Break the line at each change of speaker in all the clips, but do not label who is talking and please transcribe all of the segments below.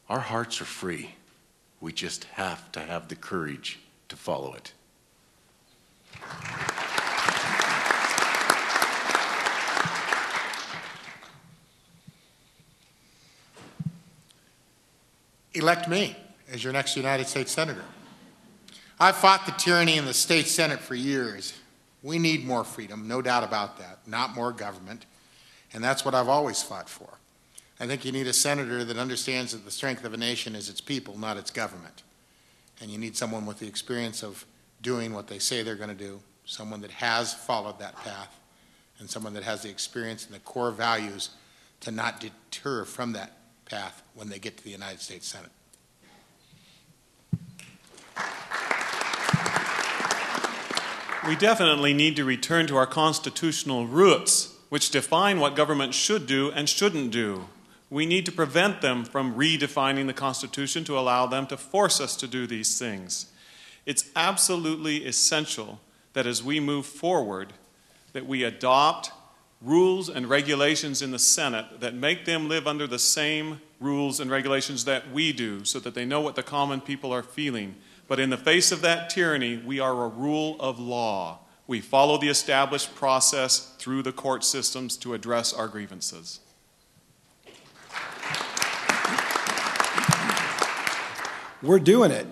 Our hearts are free. We just have to have the courage to follow it.
Elect me as your next United States Senator. I've fought the tyranny in the state Senate for years. We need more freedom, no doubt about that, not more government, and that's what I've always fought for. I think you need a senator that understands that the strength of a nation is its people, not its government. And you need someone with the experience of doing what they say they're going to do, someone that has followed that path, and someone that has the experience and the core values to not deter from that path when they get to the United States Senate.
We definitely need to return to our constitutional roots, which define what government should do and shouldn't do. We need to prevent them from redefining the Constitution to allow them to force us to do these things. It's absolutely essential that as we move forward, that we adopt rules and regulations in the Senate that make them live under the same rules and regulations that we do, so that they know what the common people are feeling. But in the face of that tyranny, we are a rule of law. We follow the established process through the court systems to address our grievances.
We're doing it.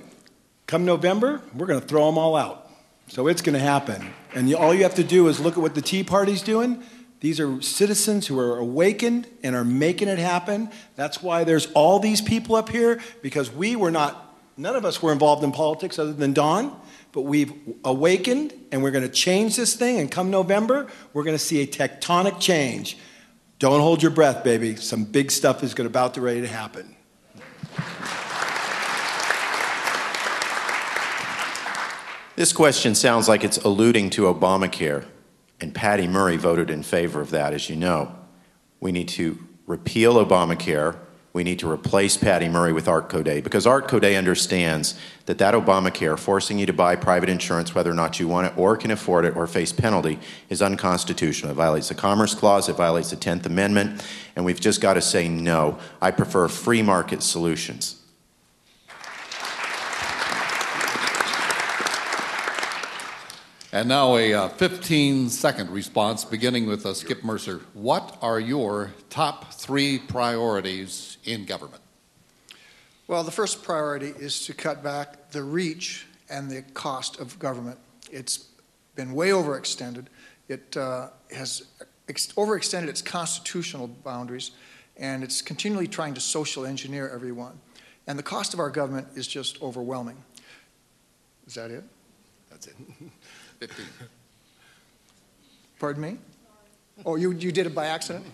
Come November, we're going to throw them all out. So it's going to happen. And all you have to do is look at what the Tea Party's doing. These are citizens who are awakened and are making it happen. That's why there's all these people up here, because none of us were involved in politics other than Don, but we've awakened and we're going to change this thing. And come November, we're going to see a tectonic change. Don't hold your breath, baby. Some big stuff is about to ready to happen.
This question sounds like it's alluding to Obamacare, and Patty Murray voted in favor of that, as you know. We need to repeal Obamacare. We need to replace Patty Murray with Art Caudet, because Art Caudet understands that Obamacare, forcing you to buy private insurance whether or not you want it or can afford it or face penalty, is unconstitutional. It violates the Commerce Clause, it violates the 10th Amendment, and we've just got to say no. I prefer free market solutions.
And now a 15-second response, beginning with Skip Mercer. What are your top 3 priorities in government?
Well, the first priority is to cut back the reach and the cost of government. It's been way overextended. It has overextended its constitutional boundaries, and it's continually trying to social engineer everyone. And the cost of our government is just overwhelming. Is that it?
That's it. 15.
Pardon me? Oh, you did it by accident?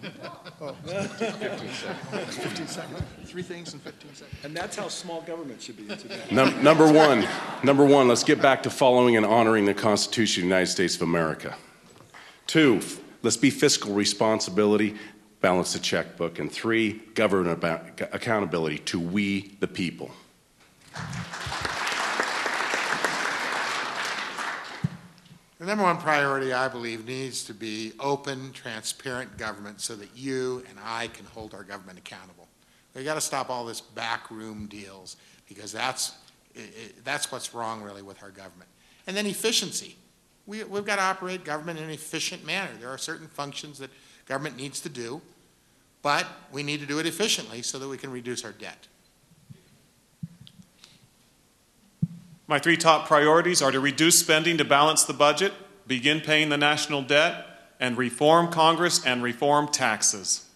Oh.
15 seconds.
15 seconds. 3 things in 15 seconds.
And that's how small government should be today.
Number one, let's get back to following and honoring the Constitution of the United States of America. 2, let's be fiscal responsibility, balance the checkbook. And 3, government accountability to we, the people.
The number one priority, I believe, needs to be open, transparent government so that you and I can hold our government accountable. We've got to stop all this backroom deals, because that's what's wrong really with our government. And then efficiency. We've got to operate government in an efficient manner. There are certain functions that government needs to do, but we need to do it efficiently so that we can reduce our debt.
My 3 top priorities are to reduce spending to balance the budget, begin paying the national debt, and reform Congress and reform taxes.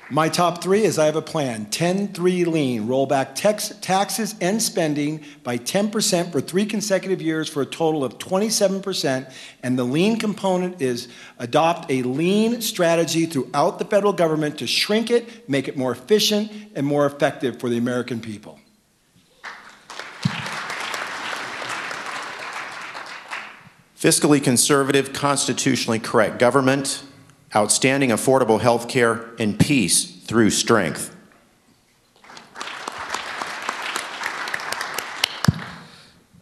My top 3 is I have a plan. 10-3 lean. Roll back taxes and spending by 10% for 3 consecutive years for a total of 27%. And the lean component is adopt a lean strategy throughout the federal government to shrink it, make it more efficient and more effective for the American people.
Fiscally conservative, constitutionally correct government, outstanding affordable health care, and peace through strength.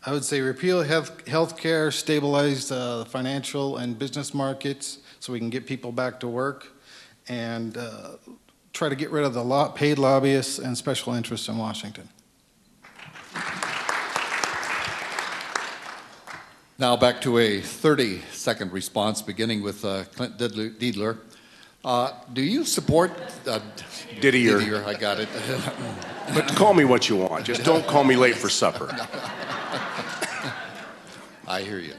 I would say repeal health care, stabilize the financial and business markets so we can get people back to work, and try to get rid of the paid lobbyists and special interests in Washington.
Now back to a 30-second response, beginning with Clint Diedler. Do you support...
Didier.
I got it.
But call me what you want. Just don't call me late for supper.
I hear you.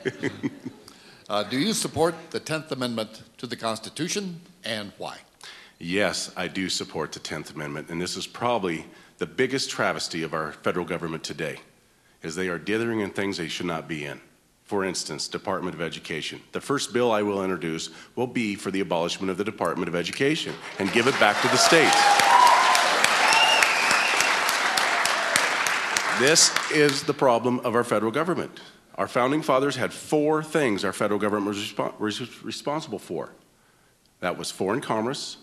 Do you support the 10th Amendment to the Constitution, and why?
Yes, I do support the 10th Amendment, and this is probably the biggest travesty of our federal government today, is they are dithering in things they should not be in. For instance, Department of Education. The first bill I will introduce will be for the abolishment of the Department of Education and give it back to the states. This is the problem of our federal government. Our founding fathers had 4 things our federal government was responsible for. That was foreign commerce,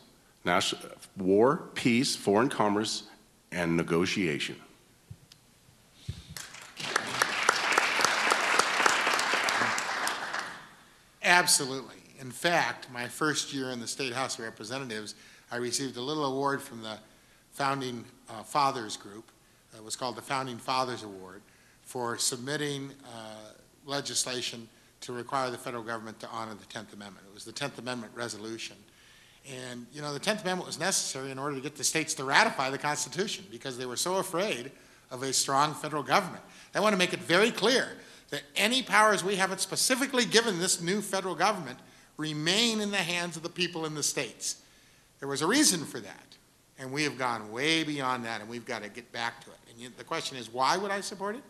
war, peace, foreign commerce, and negotiation.
Absolutely. In fact, my first year in the State House of Representatives, I received a little award from the Founding Fathers group. It was called the Founding Fathers Award for submitting legislation to require the federal government to honor the 10th Amendment. It was the 10th Amendment resolution. And, you know, the 10th Amendment was necessary in order to get the states to ratify the Constitution because they were so afraid of a strong federal government. They want to make it very clear that any powers we haven't specifically given this new federal government remain in the hands of the people in the states. There was a reason for that, and we have gone way beyond that, and we've got to get back to it. And the question is, why would I support it?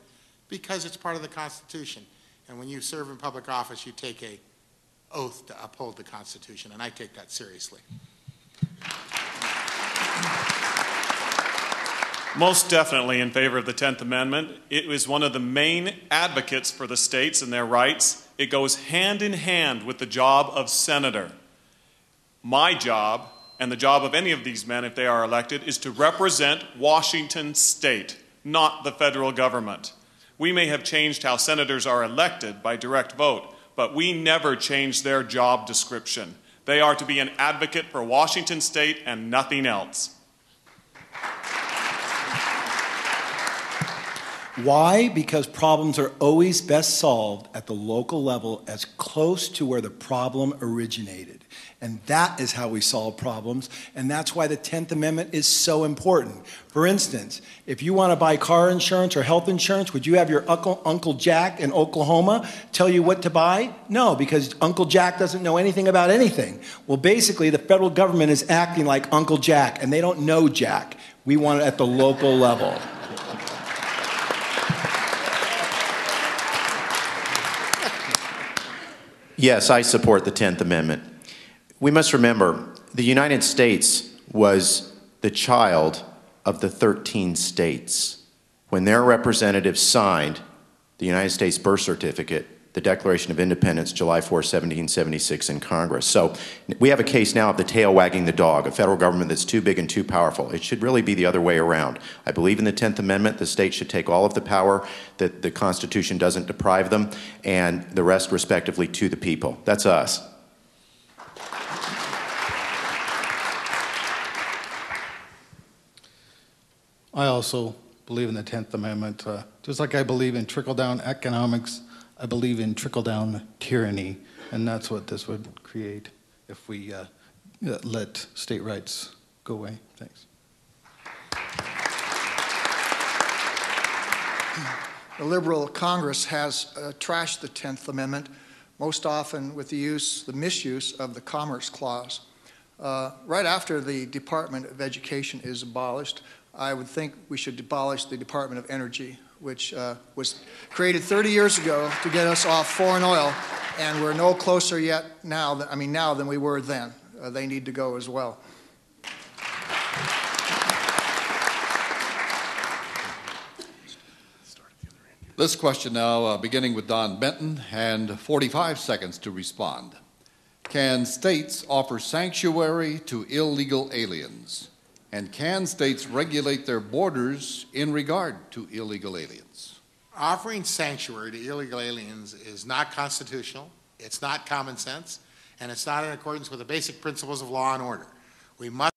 Because it's part of the Constitution, and when you serve in public office, you take an oath to uphold the Constitution, and I take that seriously.
Most definitely in favor of the 10th Amendment. It was one of the main advocates for the states and their rights. It goes hand in hand with the job of senator. My job, and the job of any of these men if they are elected, is to represent Washington State, not the federal government. We may have changed how senators are elected by direct vote, but we never changed their job description. They are to be an advocate for Washington State and nothing else.
Why? Because problems are always best solved at the local level as close to where the problem originated. And that is how we solve problems, and that's why the 10th Amendment is so important. For instance, if you want to buy car insurance or health insurance, would you have your Uncle Jack in Oklahoma tell you what to buy? No, because Uncle Jack doesn't know anything about anything. Well, basically, the federal government is acting like Uncle Jack, and they don't know Jack. We want it at the local level.
Yes, I support the 10th Amendment. We must remember, the United States was the child of the 13 states. When their representatives signed the United States birth certificate, the Declaration of Independence, July 4, 1776 in Congress. So we have a case now of the tail wagging the dog, a federal government that's too big and too powerful. It should really be the other way around. I believe in the 10th Amendment. The states should take all of the power that the Constitution doesn't deprive them, and the rest respectively to the people. That's us.
I also believe in the 10th Amendment. Just like I believe in trickle-down economics, I believe in trickle-down tyranny, and that's what this would create if we let state rights go away. Thanks.
The Liberal Congress has trashed the 10th Amendment, most often with the misuse of the Commerce Clause. Right after the Department of Education is abolished, I would think we should abolish the Department of Energy, which was created 30 years ago to get us off foreign oil, and we're no closer yet now than we were then. They need to go as well.
This question now, beginning with Don Benton, and 45 seconds to respond. Can states offer sanctuary to illegal aliens? And can states regulate their borders in regard to illegal aliens?
Offering sanctuary to illegal aliens is not constitutional, it's not common sense, and it's not in accordance with the basic principles of law and order. We must